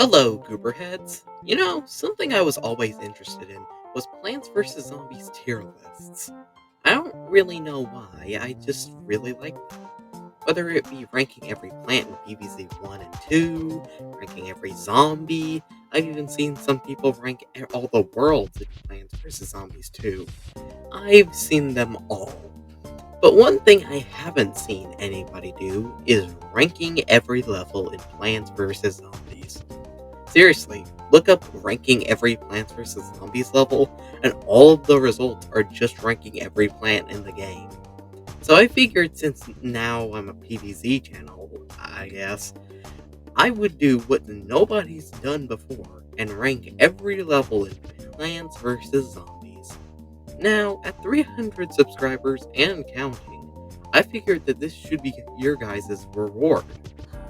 Hello, Gooberheads. Something I was always interested in was Plants vs. Zombies tier lists. I don't really know why, I just really like them. Whether it be ranking every plant in PvZ 1 and 2, ranking every zombie, I've even seen some people rank all the worlds in Plants vs. Zombies 2. I've seen them all. But one thing I haven't seen anybody do is ranking every level in Plants vs. Zombies. Seriously, look up ranking every Plants vs. Zombies level, and all of the results are just ranking every plant in the game. So I figured since now I'm a PvZ channel, I guess, I would do what nobody's done before and rank every level in Plants vs. Zombies. Now, at 300 subscribers and counting, I figured that this should be your guys' reward.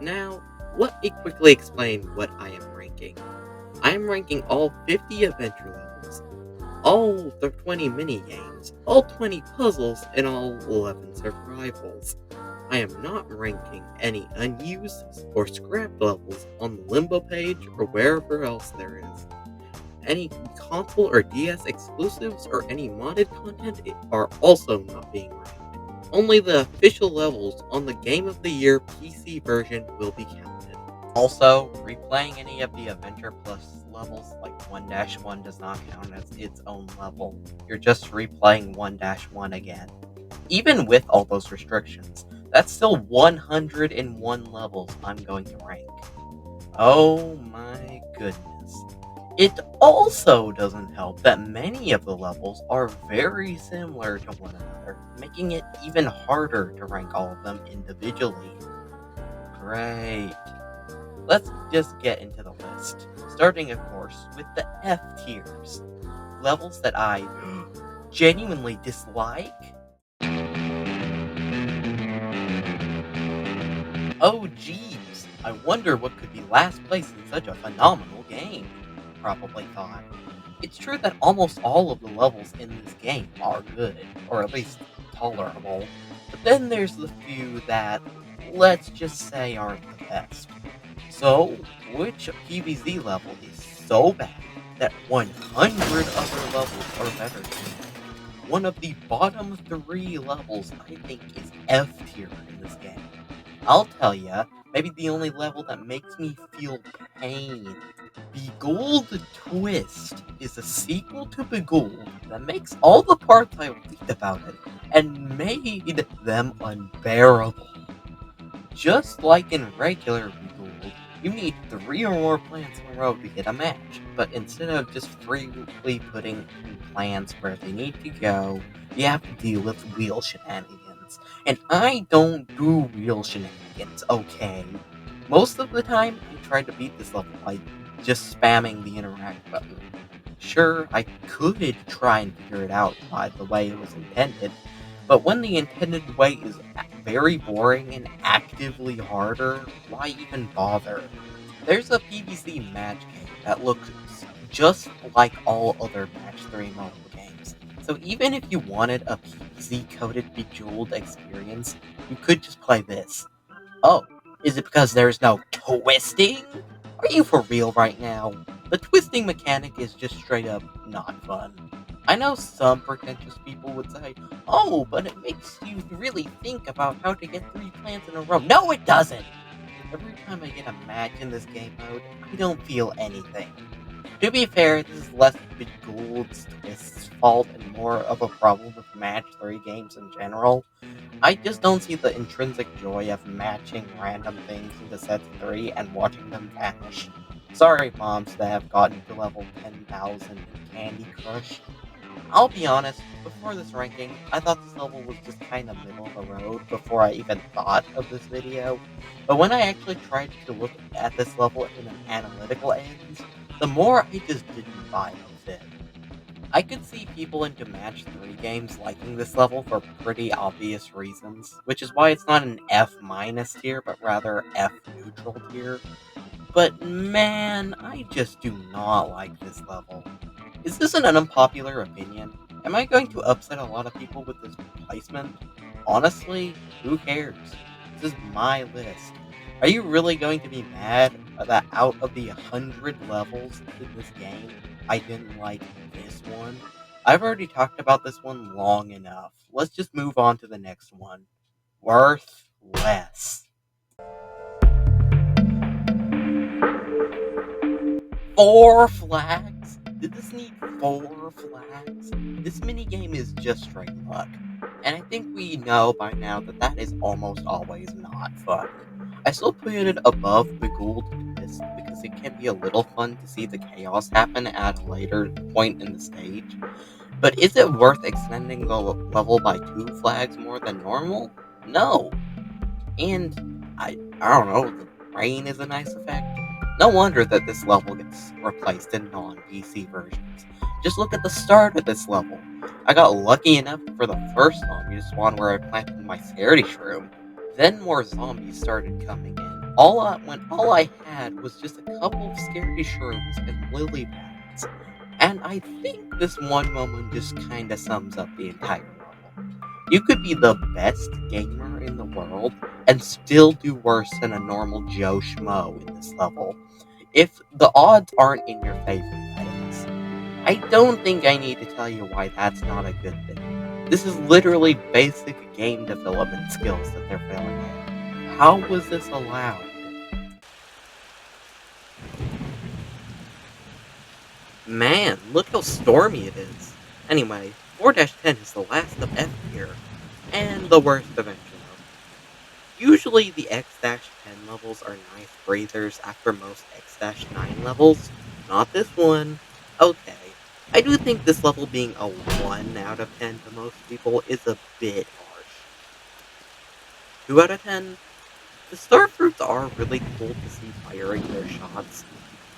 Now, let me quickly explain what I am ranking. I am ranking all 50 adventure levels, all the 20 mini-games, all 20 puzzles, and all 11 survivals. I am not ranking any unused or scrapped levels on the Limbo page or wherever else there is. Any console or DS exclusives or any modded content are also not being ranked. Only the official levels on the Game of the Year PC version will be counted. Also, replaying any of the Adventure Plus levels like 1-1 does not count as its own level. You're just replaying 1-1 again. Even with all those restrictions, that's still 101 levels I'm going to rank. Oh my goodness. It also doesn't help that many of the levels are very similar to one another, making it even harder to rank all of them individually. Great. Let's just get into the list, starting of course with the F tiers. Levels that I genuinely dislike. Oh jeez, I wonder what could be last place in such a phenomenal game, probably thought. It's true that almost all of the levels in this game are good, or at least tolerable, but then there's the few that, let's just say, aren't the best. So, which PvZ level is so bad that 100 other levels are better than it? One of the bottom 3 levels I think is F tier in this game. I'll tell ya, maybe the only level that makes me feel pain. Begooled Twist is a sequel to Begooled that makes all the parts I liked about it and made them unbearable. Just like in regular Begooled, you need 3 or more plants in a row to get a match, but instead of just freely putting plants where they need to go, you have to deal with wheel shenanigans. And I don't do wheel shenanigans, okay? Most of the time, I try to beat this level by just spamming the interact button. Sure, I could try and figure it out by the way it was intended, but when the intended way is very boring and actively harder, why even bother? There's a PvC match game that looks just like all other match 3 mobile games. So even if you wanted a PvZ-coded Bejeweled experience, you could just play this. Oh, is it because there's no twisting? Are you for real right now? The twisting mechanic is just straight up not fun. I know some pretentious people would say, oh, but it makes you really think about how to get 3 plants in a row. No, it doesn't! Every time I get a match in this game mode, I don't feel anything. To be fair, this is less Begooled's Twist's fault and more of a problem with match 3 games in general. I just don't see the intrinsic joy of matching random things into sets 3 and watching them vanish. Sorry, moms that have gotten to level 10,000 in Candy Crush. I'll be honest, before this ranking, I thought this level was just kinda middle of the road before I even thought of this video. But when I actually tried to look at this level in an analytical lens, the more I just didn't vibe with it. I could see people into match 3 games liking this level for pretty obvious reasons, which is why it's not an F- tier, but rather F neutral tier. But man, I just do not like this level. Is this an unpopular opinion? Am I going to upset a lot of people with this placement? Honestly, who cares? This is my list. Are you really going to be mad that out of the 100 levels in this game, I didn't like this one. I've already talked about this one long enough. Let's just move on to the next one. Worthless. 4 flags? Did this need 4 flags? This minigame is just straight luck. And I think we know by now that that is almost always not fun. I still put it above Beguled Twist because it can be a little fun to see the chaos happen at a later point in the stage. But is it worth extending the level by 2 flags more than normal? No. And I don't know, the rain is a nice effect. No wonder that this level gets replaced in non-PC versions. Just look at the start of this level. I got lucky enough for the first zombie to spawn where I planted my scaredy shroom. Then more zombies started coming in. All I had was just a couple of scaredy shrooms and lily pads. And I think this one moment just kinda sums up the entire level. You could be the best gamer in the world and still do worse than a normal Joe Schmo in this level. If the odds aren't in your favor, that is. I don't think I need to tell you why that's not a good thing. This is literally basic game development skills that they're failing at. How was this allowed? Man, look how stormy it is. Anyway, 4-10 is the last of F tier, and the worst eventually. Usually the X-10 levels are nice breathers after most X-9 levels. Not this one. Okay. I do think this level being a 1 out of 10 to most people is a bit harsh. 2 out of 10? The star fruits are really cool to see firing their shots.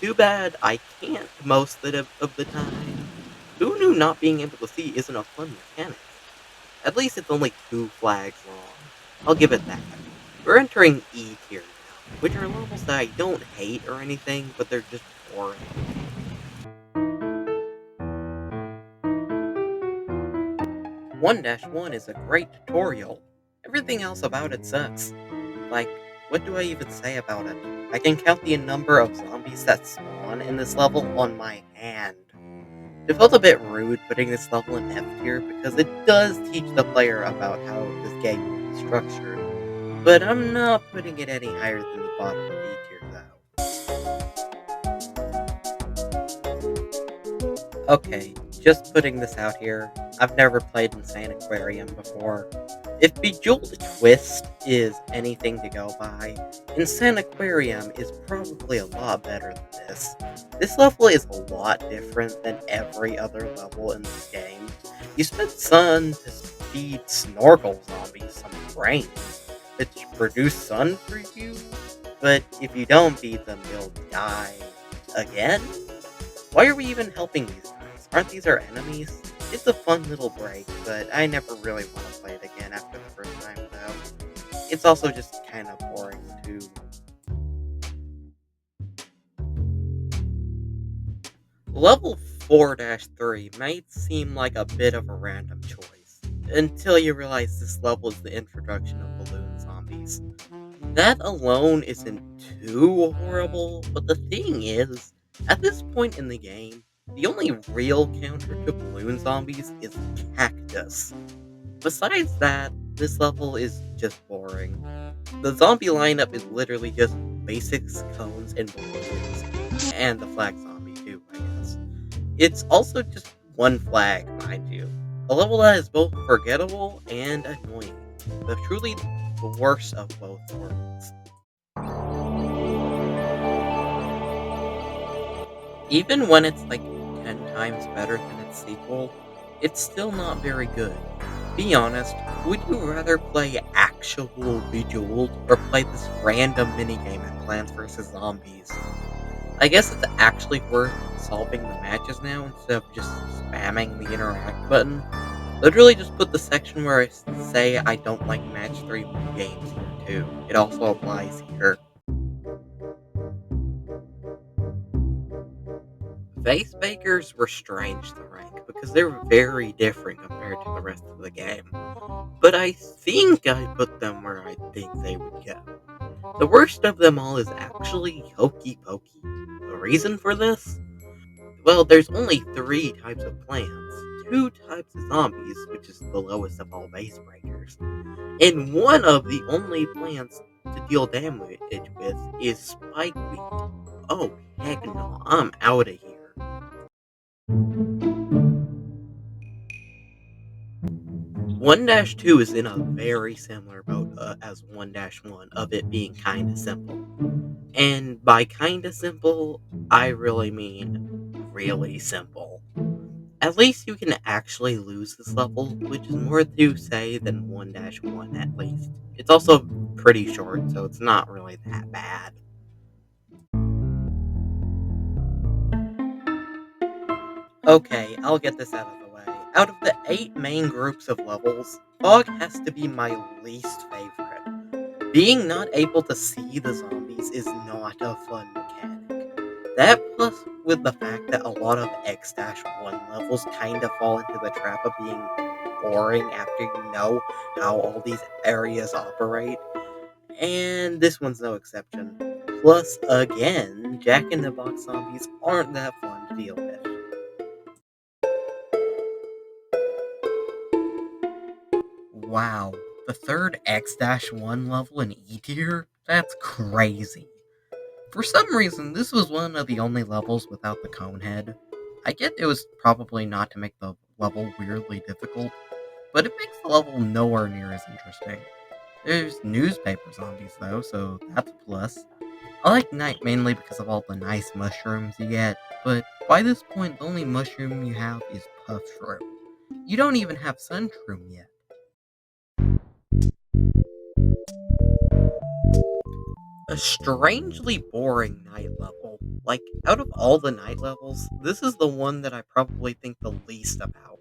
Too bad I can't most of the time. Who knew not being able to see isn't a fun mechanic? At least it's only 2 flags long. I'll give it that. We're entering E tier now, which are levels that I don't hate or anything, but they're just boring. 1-1 is a great tutorial. Everything else about it sucks. Like, what do I even say about it? I can count the number of zombies that spawn in this level on my hand. It felt a bit rude putting this level in F tier because it does teach the player about how this game is structured. But I'm not putting it any higher than the bottom of E tier, though. Okay, just putting this out here, I've never played Insane Aquarium before. If Bejeweled Twist is anything to go by, Insane Aquarium is probably a lot better than this. This level is a lot different than every other level in this game. You spend sun to feed snorkel zombies some brains that produce sun for you, but if you don't beat them, you'll die again? Why are we even helping these guys? Aren't these our enemies? It's a fun little break, but I never really want to play it again after the first time, though. It's also just kind of boring, too. Level 4-3 might seem like a bit of a random choice, until you realize this level is the introduction of balloon zombies. That alone isn't too horrible, but the thing is, at this point in the game, the only real counter to balloon zombies is cactus. Besides that, this level is just boring. The zombie lineup is literally just basics, cones, and balloons. And the flag zombie too, I guess. It's also just 1 flag, mind you. A level that is both forgettable and annoying. But truly the worst of both worlds. Even when it's like 10 times better than its sequel, it's still not very good. Be honest, would you rather play actual Bejeweled or play this random minigame in Plants vs. Zombies? I guess it's actually worth solving the matches now instead of just spamming the interact button. Literally just put the section where I say I don't like match 3 games here too. It also applies here. Face Bakers were strange to rank because they're very different compared to the rest of the game. But I think I put them where I think they would go. The worst of them all is actually Hokey Pokey. The reason for this? Well, there's only three types of plants, two types of zombies, which is the lowest of all base breakers, and one of the only plants to deal damage with is Spikeweed. Oh, heck no, I'm out of here. 1-2 is in a very similar boat as 1-1 of it being kinda simple. And by kinda simple, I really mean really simple. At least you can actually lose this level, which is more to say than 1-1 at least. It's also pretty short, so it's not really that bad. Okay, I'll get this out of the way. Out of the 8 main groups of levels, Fog has to be my least favorite. Being not able to see the zombies is not a fun mechanic. That plus with the fact that a lot of X-1 levels kinda fall into the trap of being boring after you know how all these areas operate, and this one's no exception. Plus, again, Jack-in-the-Box zombies aren't that fun to deal with. Wow, the third X-1 level in E tier? That's crazy. For some reason, this was one of the only levels without the cone head. I get it was probably not to make the level weirdly difficult, but it makes the level nowhere near as interesting. There's newspaper zombies though, so that's a plus. I like night mainly because of all the nice mushrooms you get, but by this point the only mushroom you have is puff shroom. You don't even have sunshroom yet. A strangely boring night level. Like, out of all the night levels, this is the one that I probably think the least about.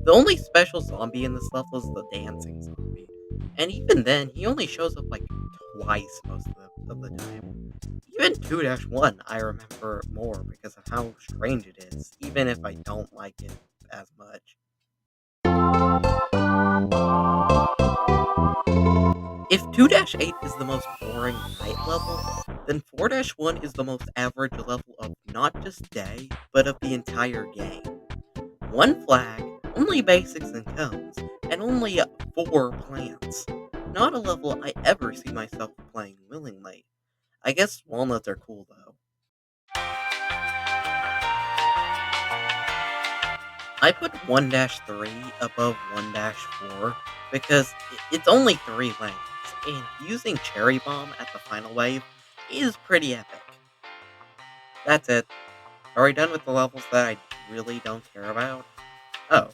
The only special zombie in this level is the dancing zombie. And even then, he only shows up like twice most of the time. Even 2-1 I remember more because of how strange it is, even if I don't like it as much. If 2-8 is the most boring night level, then 4-1 is the most average level of not just day, but of the entire game. One flag, only basics and cones, and only 4 plants. Not a level I ever see myself playing willingly. I guess walnuts are cool though. I put 1-3 above 1-4 because it's only 3 lanes, and using Cherry Bomb at the final wave is pretty epic. That's it. Are we done with the levels that I really don't care about? Oh,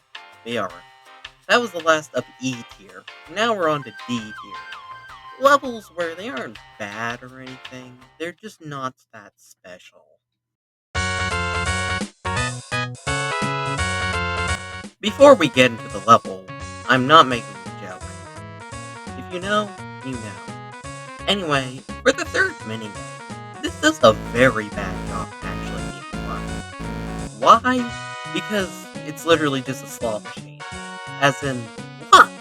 we are. That was the last of E tier. Now we're on to D tier. Levels where they aren't bad or anything, they're just not that special. Before we get into the level, I'm not making a joke. If you know, you know. Anyway, for the third minigame, this does a very bad job actually being fun. Why? Because it's literally just a slot machine. As in, luck!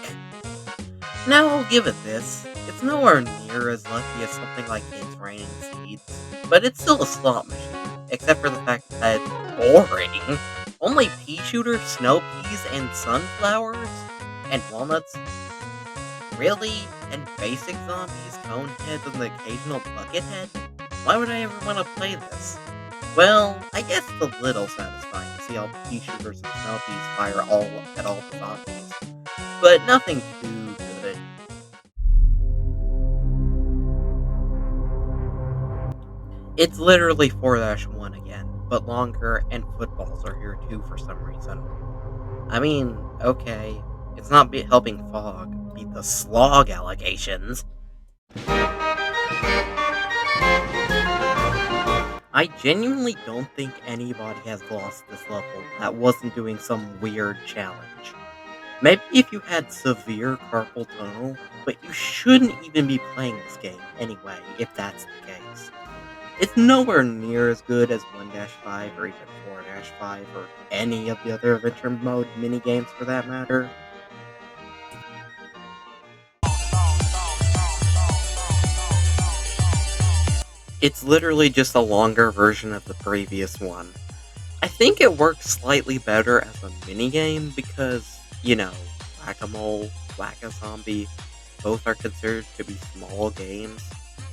Now I'll give it this. It's nowhere near as lucky as something like It's Raining Seeds, but it's still a slot machine, except for the fact that it's boring. Only pea shooters, snow peas, and sunflowers? And walnuts? Really? And basic zombies, cone heads, and the occasional bucket head? Why would I ever want to play this? Well, I guess it's a little satisfying to see all pea shooters and snow peas fire at all the zombies, but nothing too good. It's literally 4-1 again, but longer, and footballs are here too for some reason. I mean, okay, it's not helping Fog beat the slog allegations. I genuinely don't think anybody has lost this level that wasn't doing some weird challenge. Maybe if you had severe carpal tunnel, but you shouldn't even be playing this game anyway, if that's the case. It's nowhere near as good as 1-5 or even 4-5 or any of the other adventure mode minigames for that matter. It's literally just a longer version of the previous one. I think it works slightly better as a minigame because, Whack-A-Mole, Whack-A-Zombie, both are considered to be small games,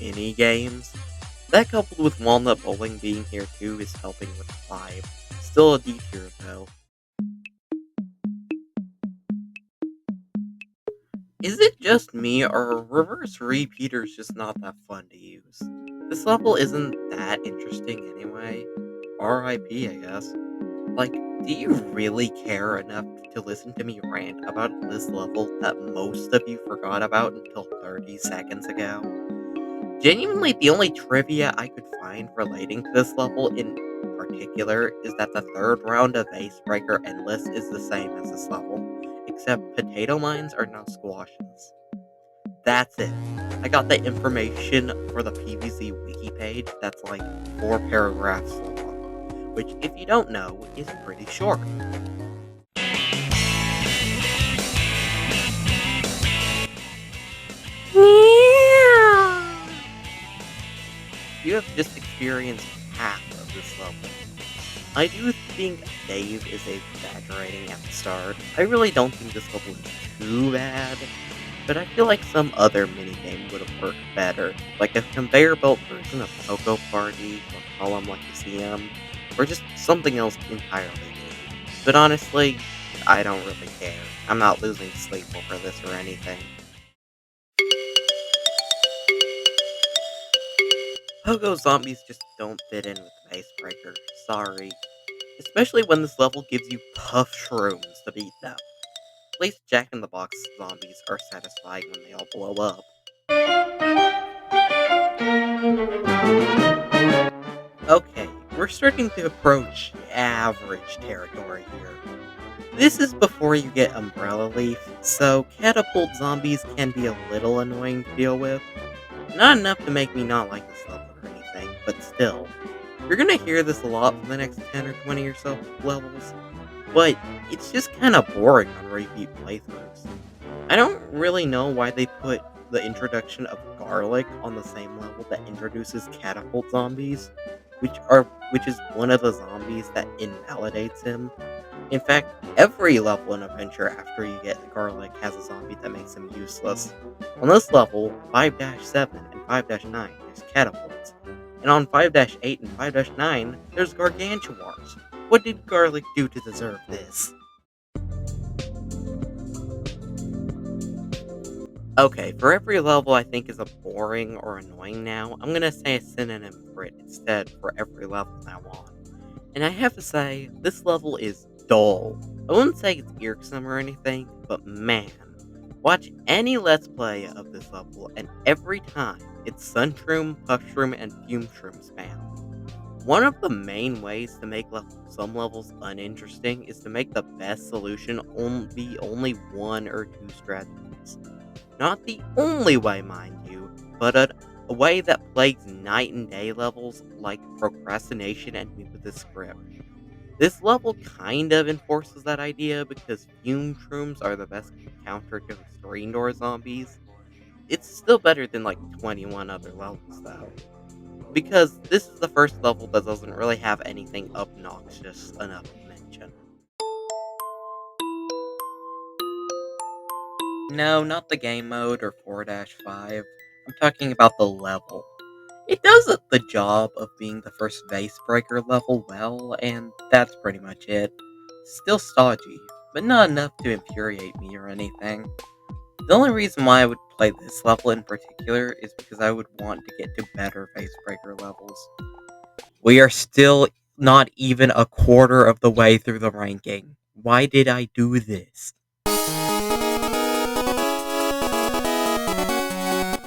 mini games. That coupled with Walnut Bowling being here too is helping with the vibe. Still a D tier though. Is it just me, or are reverse repeaters just not that fun to use? This level isn't that interesting anyway. RIP, I guess. Like, do you really care enough to listen to me rant about this level that most of you forgot about until 30 seconds ago? Genuinely, the only trivia I could find relating to this level in particular is that the third round of Icebreaker Endless is the same as this level, except potato mines are now squashes. That's it. I got the information for the PVZ wiki page that's like 4 paragraphs long, which, if you don't know, is pretty short. You have just experienced half of this level. I do think Dave is exaggerating at the start. I really don't think this level is too bad, but I feel like some other minigame would have worked better, like a conveyor belt version of Coco Party, or Column Like You See 'Em, or just something else entirely new. But honestly, I don't really care. I'm not losing sleep over this or anything. Pogo zombies just don't fit in with Icebreaker, sorry. Especially when this level gives you puff shrooms to beat them. At least Jack in the Box zombies are satisfying when they all blow up. Okay, we're starting to approach average territory here. This is before you get Umbrella Leaf, so catapult zombies can be a little annoying to deal with. Not enough to make me not like this level or anything, but still. You're gonna hear this a lot for the next 10 or 20 or so levels, but it's just kinda boring on repeat playthroughs. I don't really know why they put the introduction of Garlic on the same level that introduces catapult zombies, which is one of the zombies that invalidates him. In fact, every level in Adventure after you get Garlic has a zombie that makes him useless. On this level, 5-7 and 5-9, there's catapults. And on 5-8 and 5-9, there's Gargantuars. What did Garlic do to deserve this? Okay, for every level I think is a boring or annoying now, I'm gonna say a synonym for it instead for every level now on. And I have to say, this level is dull. I wouldn't say it's irksome or anything, but man, watch any Let's Play of this level, and every time it's Sunshroom, Puffshroom, and Fume Shroom spam. One of the main ways to make some levels uninteresting is to make the best solution be only one or two strategies. Not the only way, mind you, but a way that plagues night and day levels like procrastination and me with the script. This level kind of enforces that idea because fume shrooms are the best counter to screen door zombies. It's still better than like 21 other levels though, because this is the first level that doesn't really have anything obnoxious enough to mention. No, not the game mode or 4-5. I'm talking about the level. It does the job of being the first Vase Breaker level well, and that's pretty much it. Still stodgy, but not enough to infuriate me or anything. The only reason why I would play this level in particular is because I would want to get to better Vase Breaker levels. We are still not even a quarter of the way through the ranking. Why did I do this?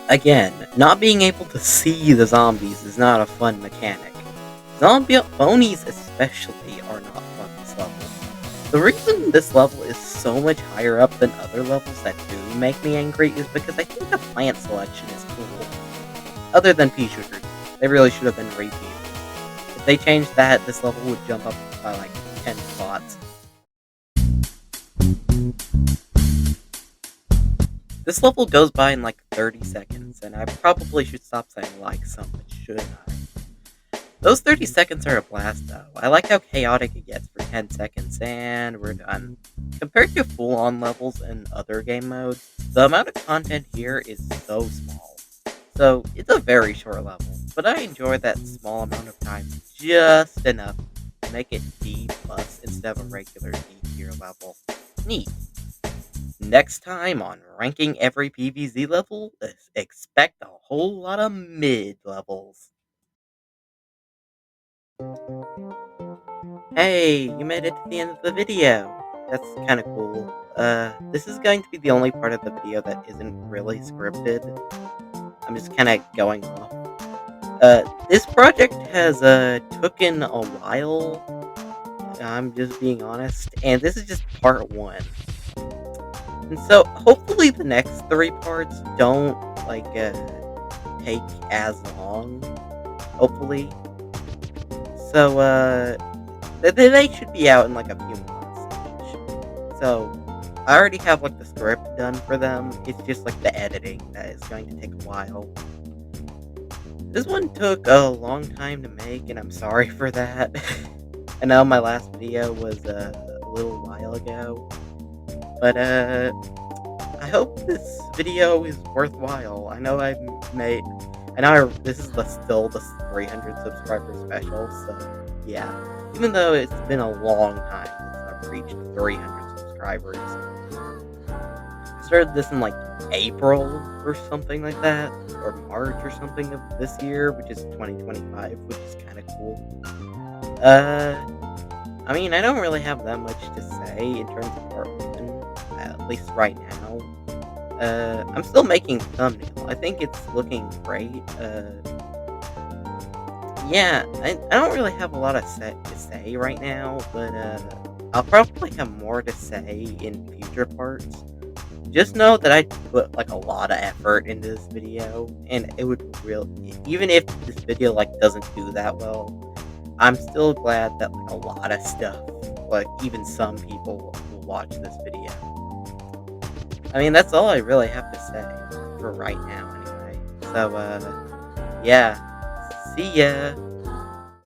Again, not being able to see the zombies is not a fun mechanic. Zombie phonies especially are not fun this level. The reason this level is so much higher up than other levels that do make me angry is because I think the plant selection is cool. Other than pea shooters, they really should have been repeated. If they changed that, this level would jump up by like 10 spots. This level goes by in like 30 seconds, and I probably should stop saying like so much, shouldn't I? Those 30 seconds are a blast, though. I like how chaotic it gets for 10 seconds, and we're done. Compared to full on levels in other game modes, the amount of content here is so small. So, it's a very short level, but I enjoy that small amount of time just enough to make it D plus instead of a regular D tier level. Neat. Next time on ranking every PvZ level, expect a whole lot of mid levels. Hey, you made it to the end of the video. That's kind of cool. This is going to be the only part of the video that isn't really scripted. I'm just kind of going off. This project has taken a while. I'm just being honest, and this is just part one. And so hopefully the next three parts don't take as long. Hopefully. So they should be out in like a few months each. So I already have like the script done for them. It's just like the editing that is going to take a while. This one took a long time to make, and I'm sorry for that. I know my last video was a little while ago, but I hope this video is worthwhile. I know this is still the 300 subscriber special, so yeah. Even though it's been a long time since I've reached 300 subscribers. I started this in like April or something like that, or March or something of this year, which is 2025, which is kind of cool. I mean, I don't really have that much to say in terms of part one, at least right now. I'm still making thumbnail. I think it's looking great. Yeah, I don't really have a lot to say right now, but I'll probably have more to say in future parts. Just know that I put like a lot of effort into this video, and it would even if this video like doesn't do that well, I'm still glad that like a lot of stuff, like even some people will watch this video. I mean, that's all I really have to say for right now, anyway. So, yeah. See ya.